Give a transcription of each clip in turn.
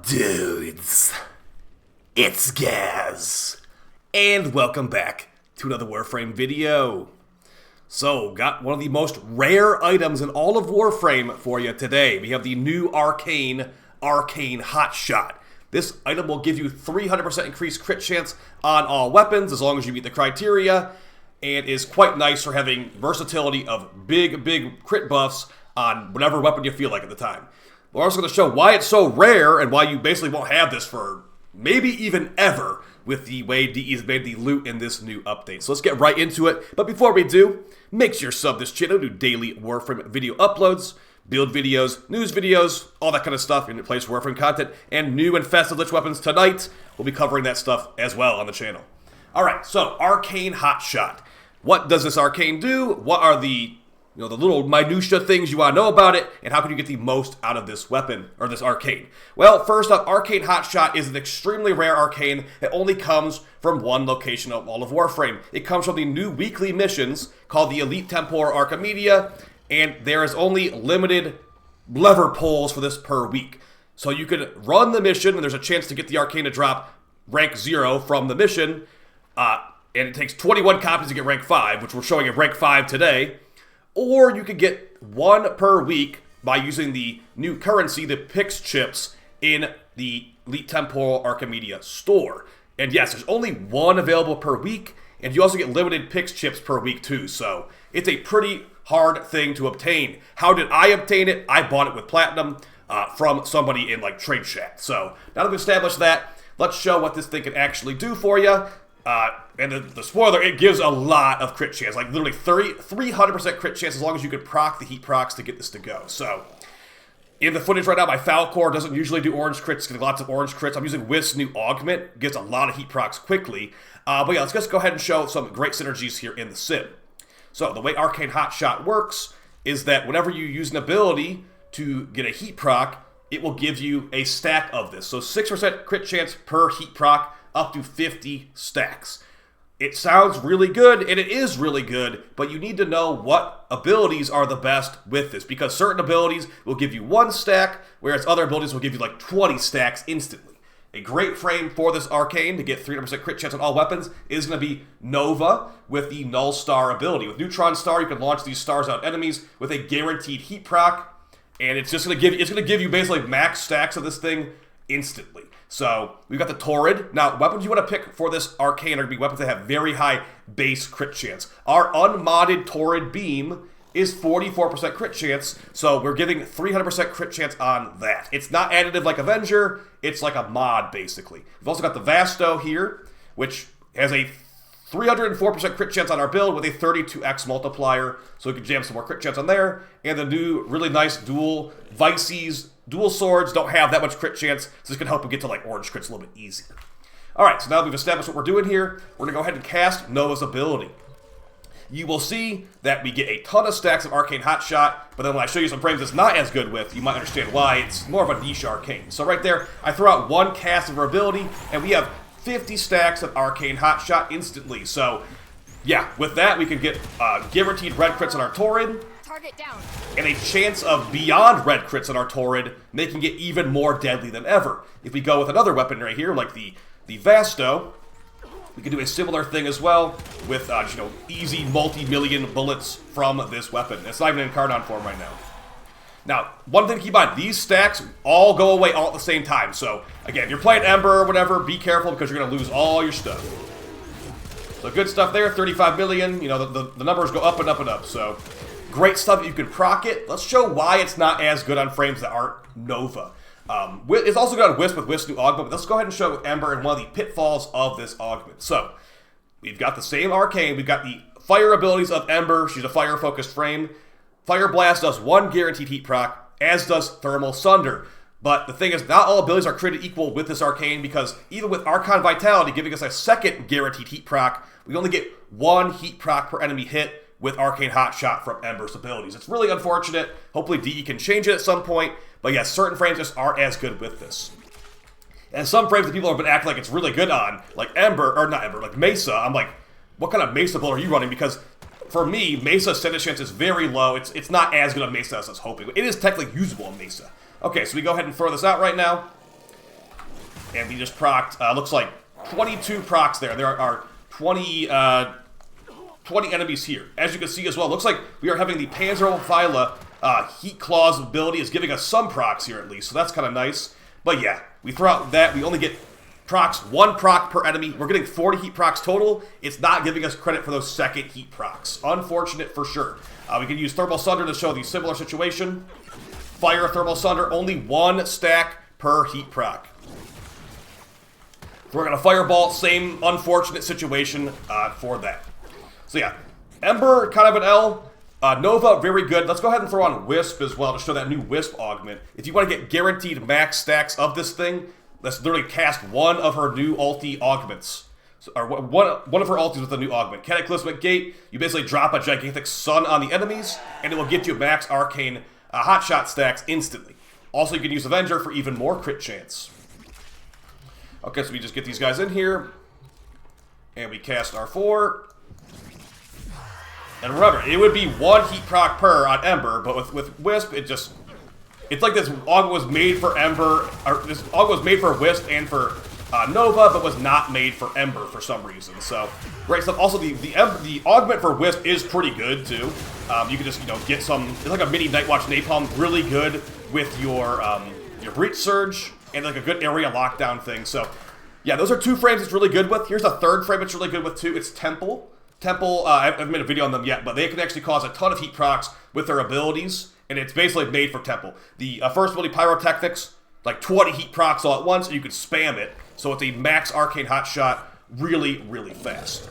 Dudes, it's Gaz, and welcome back to another Warframe video. So, got one of the most rare items in all of Warframe for you today. We have the new Arcane Hotshot. This item will give you 300% increased crit chance on all weapons as long as you meet the criteria, and is quite nice for having versatility of big crit buffs on whatever weapon you feel like at the time. We're also going to show why it's so rare and why you basically won't have this for maybe even ever with the way DE's made the loot in this new update. So let's get right into it. But before we do, make sure you sub this channel to daily Warframe video uploads, build videos, news videos, all that kind of stuff in place for Warframe content, and new and festive Lich weapons tonight. We'll be covering that stuff as well on the channel. Alright, so Arcane Hotshot. What does this Arcane do? What are the the little minutia things you want to know about it, and how can you get the most out of this weapon, or this Arcane? Well, first up, Arcane Hotshot is an extremely rare Arcane that only comes from one location of all of Warframe. It comes from the new weekly missions called the Elite Templar Archimedia, and there is only limited lever pulls for this per week. So you could run the mission, and there's a chance to get the Arcane to drop rank 0 from the mission, and it takes 21 copies to get rank 5, which we're showing at rank 5 today. Or you could get one per week by using the new currency, the Pix chips, in the Elite Templar Archimedia store. And yes, there's only one available per week, and you also get limited Pix chips per week too, so it's a pretty hard thing to obtain. How did I obtain it? I bought it with Platinum from somebody in like Trade Chat. So now that we've established that, let's show what this thing can actually do for you. And the spoiler, it gives a lot of crit chance, like literally 300% crit chance as long as you could proc the heat procs to get this to go. So, in the footage right now, my Falcor doesn't usually do orange crits, getting lots of orange crits. I'm using Wisp's new Augment, gets a lot of heat procs quickly. But yeah, let's just go ahead and show some great synergies here in the sim. So, the way Arcane Hotshot works is that whenever you use an ability to get a heat proc, it will give you a stack of this. So 6% crit chance per heat proc, up to 50 stacks. It sounds really good, and it is really good, but you need to know what abilities are the best with this, because certain abilities will give you 1 stack, whereas other abilities will give you like 20 stacks instantly. A great frame for this Arcane to get 300% crit chance on all weapons is going to be Nova with the Null Star ability. With Neutron Star, you can launch these stars out enemies with a guaranteed heat proc, and it's just going to give you basically max stacks of this thing instantly. So, we've got the Torrid. Now, weapons you want to pick for this Arcane are going to be weapons that have very high base crit chance. Our unmodded Torrid Beam is 44% crit chance, so we're giving 300% crit chance on that. It's not additive like Avenger, it's like a mod, basically. We've also got the Vasto here, which has a 304% crit chance on our build with a 32x multiplier, so we can jam some more crit chance on there. And the new really nice dual Vices. Dual swords don't have that much crit chance, so this can help you get to like orange crits a little bit easier. Alright, so now that we've established what we're doing here, we're going to go ahead and cast Nova's ability. You will see that we get a ton of stacks of Arcane Hotshot, but then when I show you some frames it's not as good with, you might understand why. It's more of a niche Arcane. So right there, I throw out one cast of her ability, and we have 50 stacks of Arcane Hotshot instantly. So, yeah, with that we can get guaranteed red crits on our Torrid, target down, and a chance of beyond red crits on our Torrid, making it even more deadly than ever. If we go with another weapon right here, like the Vasto, we can do a similar thing as well with easy multi-million bullets from this weapon. It's not even in Cardon form right now. Now, one thing to keep in mind, these stacks all go away all at the same time. So, again, if you're playing Ember or whatever, be careful because you're going to lose all your stuff. So good stuff there, 35 million. The numbers go up and up and up. So, great stuff that you can proc it. Let's show why it's not as good on frames that aren't Nova. It's also good on Wisp with Wisp's new Augment, but let's go ahead and show Ember and one of the pitfalls of this Augment. So, we've got the same Arcane. We've got the fire abilities of Ember. She's a fire-focused frame. Fire Blast does 1 guaranteed heat proc, as does Thermal Sunder. But the thing is, not all abilities are created equal with this Arcane, because even with Archon Vitality giving us a second guaranteed heat proc, we only get 1 heat proc per enemy hit with Arcane Hotshot from Ember's abilities. It's really unfortunate. Hopefully DE can change it at some point. But yes, certain frames just aren't as good with this. And some frames that people have been acting like it's really good on, like like Mesa, I'm like, what kind of Mesa build are you running? Because for me, Mesa's Senate chance is very low. It's not as good on Mesa as I was hoping. It is technically usable on Mesa. Okay, so we go ahead and throw this out right now. And we just procced, looks like 22 procs there. There are 20 enemies here. As you can see as well, looks like we are having the Panzerphyla Heat Claws ability is giving us some procs here at least, so that's kind of nice. But yeah, we throw out that, we only get procs, 1 proc per enemy. We're getting 40 heat procs total. It's not giving us credit for those second heat procs. Unfortunate for sure. We can use Thermal Sunder to show the similar situation. Fire Thermal Sunder, only 1 stack per heat proc. We're going to Fireball, same unfortunate situation for that. So yeah, Ember, kind of an L. Nova, very good. Let's go ahead and throw on Wisp as well to show that new Wisp augment. If you want to get guaranteed max stacks of this thing, let's literally cast one of her new ulti augments. So, or one of her ultis with a new augment. Cataclysmic Gate, you basically drop a gigantic sun on the enemies, and it will get you max Arcane hotshot stacks instantly. Also, you can use Avenger for even more crit chance. Okay, so we just get these guys in here, and we cast our 4. And remember, it would be 1 heat proc per on Ember, but with Wisp, it's like this augment was made for Ember, or this augment was made for Wisp and for Nova, but was not made for Ember for some reason. So, great stuff. Also, the augment for Wisp is pretty good too. You can just get some. It's like a mini Nightwatch Napalm, really good with your Breach Surge and like a good area lockdown thing. So, yeah, those are 2 frames it's really good with. Here's a 3rd frame it's really good with too. It's Temple. I haven't made a video on them yet, but they can actually cause a ton of heat procs with their abilities, and it's basically made for Temple. The first ability, Pyrotechnics, like 20 heat procs all at once, and you can spam it, so it's a max Arcane hotshot really, really fast.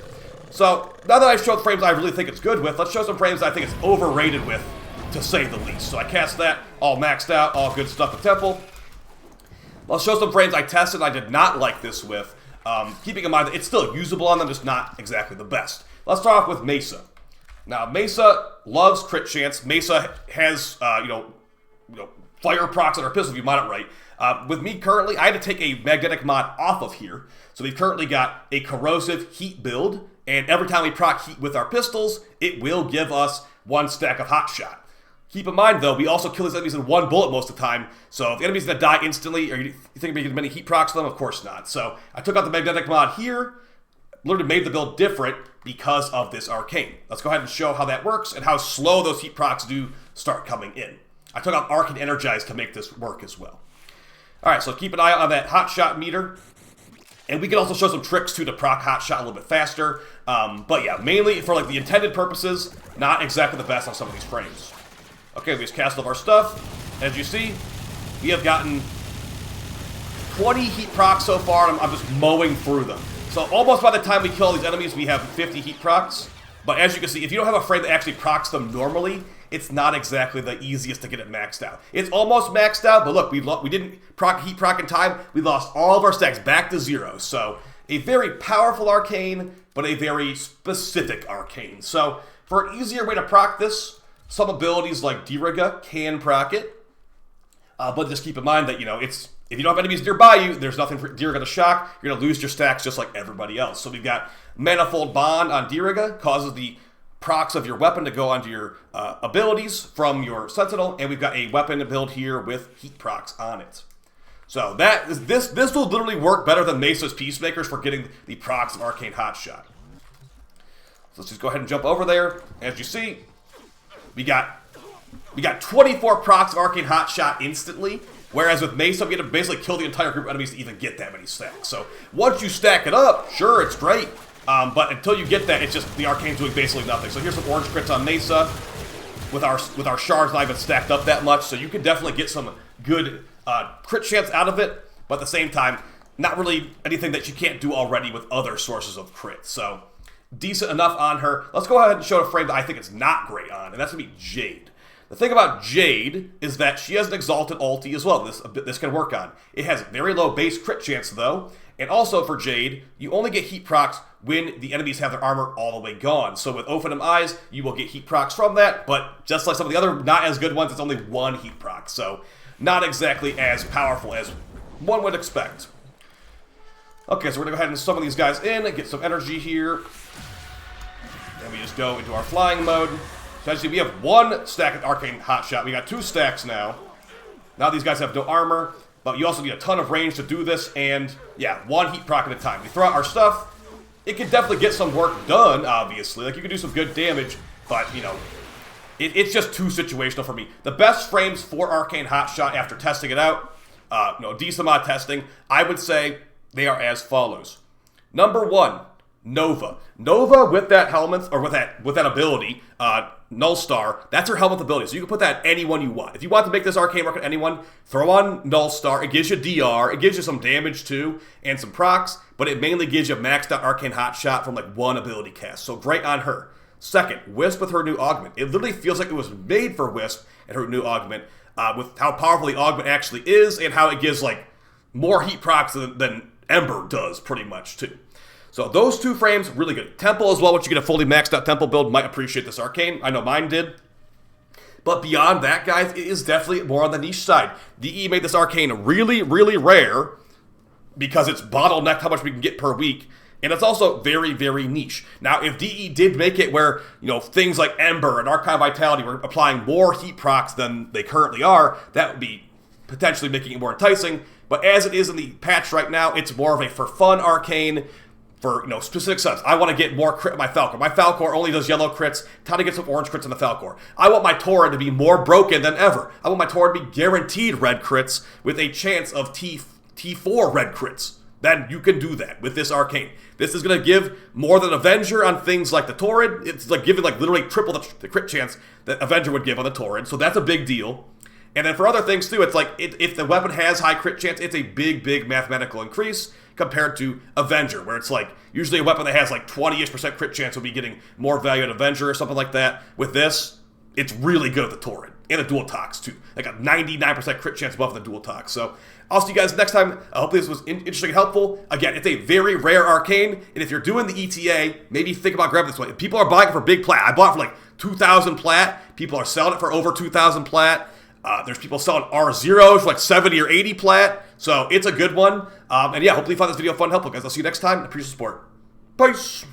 So, now that I've showed frames I really think it's good with, let's show some frames I think it's overrated with, to say the least. So I cast that, all maxed out, all good stuff with Temple. I'll show some frames I tested I did not like this with, keeping in mind that it's still usable on them, just not exactly the best. Let's start off with Mesa. Now, Mesa loves crit chance. Mesa has, fire procs on her pistol, if you mod it right. With me currently, I had to take a magnetic mod off of here. So we've currently got a corrosive heat build, and every time we proc heat with our pistols, it will give us 1 stack of hot shot. Keep in mind, though, we also kill these enemies in 1 bullet most of the time, so if the enemy's going to die instantly, or you think we get many heat procs to them, of course not. So I took out the magnetic mod here, literally made the build different because of this Arcane. Let's go ahead and show how that works and how slow those heat procs do start coming in. I took out Arc and Energize to make this work as well. Alright, so keep an eye on that hot shot meter. And we can also show some tricks too to proc hot shot a little bit faster. But yeah, mainly for like the intended purposes, not exactly the best on some of these frames. Okay, we just cast all of our stuff. As you see, we have gotten 20 heat procs so far, and I'm just mowing through them. So almost by the time we kill all these enemies, we have 50 heat procs. But as you can see, if you don't have a frame that actually procs them normally, it's not exactly the easiest to get it maxed out. It's almost maxed out, but look, we didn't heat proc in time. We lost all of our stacks back to 0. So a very powerful Arcane, but a very specific Arcane. So for an easier way to proc this, some abilities like Diriga can proc it. But just keep in mind that, if you don't have enemies nearby you, there's nothing for Diriga to shock. You're going to lose your stacks just like everybody else. So we've got Manifold Bond on Diriga, causes the procs of your weapon to go onto your abilities from your Sentinel, and we've got a weapon build here with heat procs on it. So this will literally work better than Mesa's Peacemakers for getting the procs of Arcane Hotshot. So let's just go ahead and jump over there. As you see, we got 24 procs of Arcane Hotshot instantly. Whereas with Mesa, we had to basically kill the entire group of enemies to even get that many stacks. So once you stack it up, sure, it's great. But until you get that, it's just the Arcane's doing basically nothing. So here's some orange crits on Mesa. With our shards not even stacked up that much. So you can definitely get some good crit chance out of it. But at the same time, not really anything that you can't do already with other sources of crit. So decent enough on her. Let's go ahead and show a frame that I think it's not great on. And that's going to be Jade. The thing about Jade is that she has an Exalted ulti as well. This can work on. It has very low base crit chance though. And also for Jade, you only get heat procs when the enemies have their armor all the way gone. So with Ophidim Eyes, you will get heat procs from that. But just like some of the other not as good ones, it's only 1 heat proc. So not exactly as powerful as one would expect. Okay, so we're going to go ahead and summon these guys in and get some energy here. And we just go into our flying mode. So as you see, we have 1 stack of Arcane Hotshot. We got 2 stacks now. Now these guys have no armor. but you also need a ton of range to do this, and yeah, 1 heat proc at a time. We throw out our stuff, it can definitely get some work done, obviously. Like, you can do some good damage, but, you know, it's just too situational for me. The best frames for Arcane Hotshot after testing it out, decent amount of testing, I would say they are as follows. Number 1, Nova. Nova with that helmet, or with that ability, Null Star, that's her helmet ability. So you can put that anyone you want. If you want to make this Arcane work on anyone, throw on Null Star. It gives you DR, it gives you some damage too, and some procs, but it mainly gives you maxed out Arcane Hotshot from like 1 ability cast. So great on her. Second, Wisp with her new Augment. It literally feels like it was made for Wisp and her new Augment, with how powerful the Augment actually is, and how it gives like more heat procs than Ember does, pretty much too. So those 2 frames, really good. Temple as well, once you get a fully maxed out Temple build, might appreciate this Arcane. I know mine did. But beyond that, guys, it is definitely more on the niche side. DE made this Arcane really, really rare because it's bottlenecked how much we can get per week. And it's also very, very niche. Now, if DE did make it where, you know, things like Ember and Archon Vitality were applying more heat procs than they currently are, that would be potentially making it more enticing. But as it is in the patch right now, it's more of a for fun Arcane, for, you know, specific subs. I want to get more crit in my Falcor. My Falcor only does yellow crits. Time to get some orange crits in the Falcor. I want my Tauren to be more broken than ever. I want my Tauren to be guaranteed red crits with a chance of T4 red crits. Then you can do that with this Arcane. This is going to give more than Avenger on things like the Tauren. It's like giving like literally triple the crit chance that Avenger would give on the Tauren. So that's a big deal. And then for other things too, it's like if the weapon has high crit chance, it's a big, big mathematical increase compared to Avenger, where it's like usually a weapon that has like 20-ish% crit chance will be getting more value at Avenger or something like that. With this, it's really good at the Tauren and the dual tox too, like a 99% crit chance above the dual tox. So I'll see you guys next time. I hope this was interesting and helpful. Again, it's a very rare Arcane, and if you're doing the ETA, maybe think about grabbing this one. If people are buying it for big plat, I bought it for like 2,000 plat. People are selling it for over 2,000 plat. There's people selling R0s for like 70 or 80 plat. So it's a good one. And yeah, hopefully you found this video fun and helpful, guys. I'll see you next time. I appreciate the support. Peace.